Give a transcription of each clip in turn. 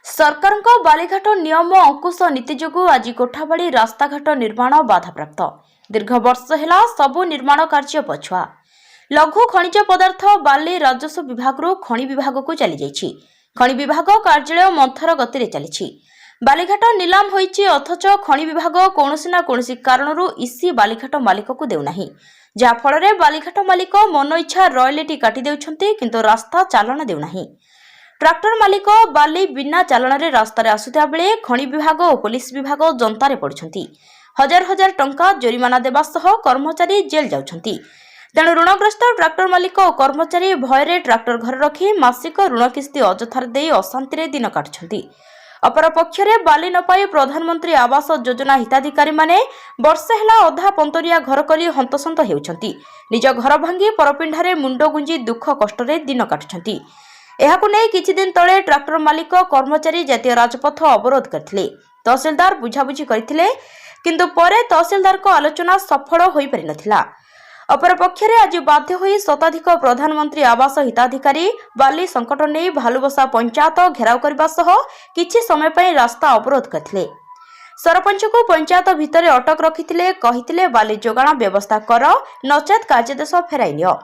सरकारଙ୍କ बालीघाट नियम अंकुश नीति जोगु आज कोठाबाड़ी रास्ताघाट निर्माण बाधाप्राप्त। दीर्घ वर्ष है सबु निर्माण कार्य पछुआ। लघु खनिज पदार्थ बाली राजस्व विभाग खनि विभाग को चली जाइछि। खनि विभाग कार्यालय मंथर गति चली। बालीघाट निलाम होइछि, अथच खनि विभाग कौनसी ना कौनसी कारणरू इसी बालीघाट मालिक को देउना, जहाँफल बालीघाट मालिक मन इच्छा रॉयल्टी काटी देउछन्ति, किंतु रास्ता चालन देउना। ट्राक्टर मालिक बाली बिना चालन रे रास्तार आसुता बेले खनि विभाग और पुलिस विभाग जनतारे पड़ुछन्ति। हजार हजार टंका जोरिमाना देवा सह कर्मचारी जेल जाउछन्ति। तेणु ऋणग्रस्त ट्राक्टर मालिक और कर्मचारी भୟରେ ट्राक्टर घर रखी मासिक ऋण किस्ती अजथार दे अशांति दिन काटुछन्ति। अपर पक्षरे बाली न पाई प्रधानमंत्री आवास योजना हिताधिकारी माने वर्षे हेला अधा पंतरिया घर करी हंतसंत हेउछन्ति। निज घर भांगी परपिंढारे मुंड गुंजी दुख कष्टरे दिन काटुछन्ति। एहाकु नै किछि दिन तळे ट्राक्टर मालिक कर्मचारी जातीय राजपथ अवरोध करथिले। तहसीलदार बुझाबुझी करथिले, किंतु परे तहसीलदार को आलोचना सफल होई पारि नथिला। अपर पक्षरे आज बाध्य होई शताधिक प्रधानमंत्री आवास हिताधिकारी बाली संकट नै भालुबसा पंचायत घेराव करबा सह किछि समय पई रास्ता अवरोध करथिले। सरपंच को पंचायत भितरे अटक रखिथिले, कहिथिले बाली जोगाण व्यवस्था कर, नचेत कार्यदेश फेराई नियो।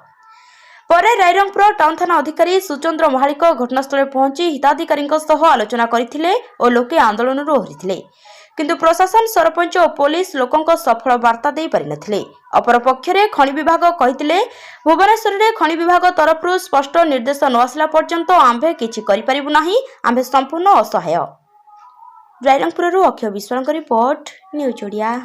परे रायरंगपुर टाउन थाना अधिकारी सुचंद्र महालिक घटनास्थल पहुंची हिताधिकारी आलोचना करथिले और लोके आंदोलन ओहरिथिले, किंतु प्रशासन, सरपंच और पुलिस लोकों सफल वार्ता दे पारि नथिले। अपर पक्षरे खनि विभाग कहिथिले, भुवनेश्वर रे खनि विभाग तरफरु स्पष्ट निर्देश न आसला पर्यंत आंभे किछि करि परिबु नाही, आंभे संपूर्ण असहाय। रायरंगपुर अक्षय विश्वास रिपोर्ट, न्यूज ओडिया।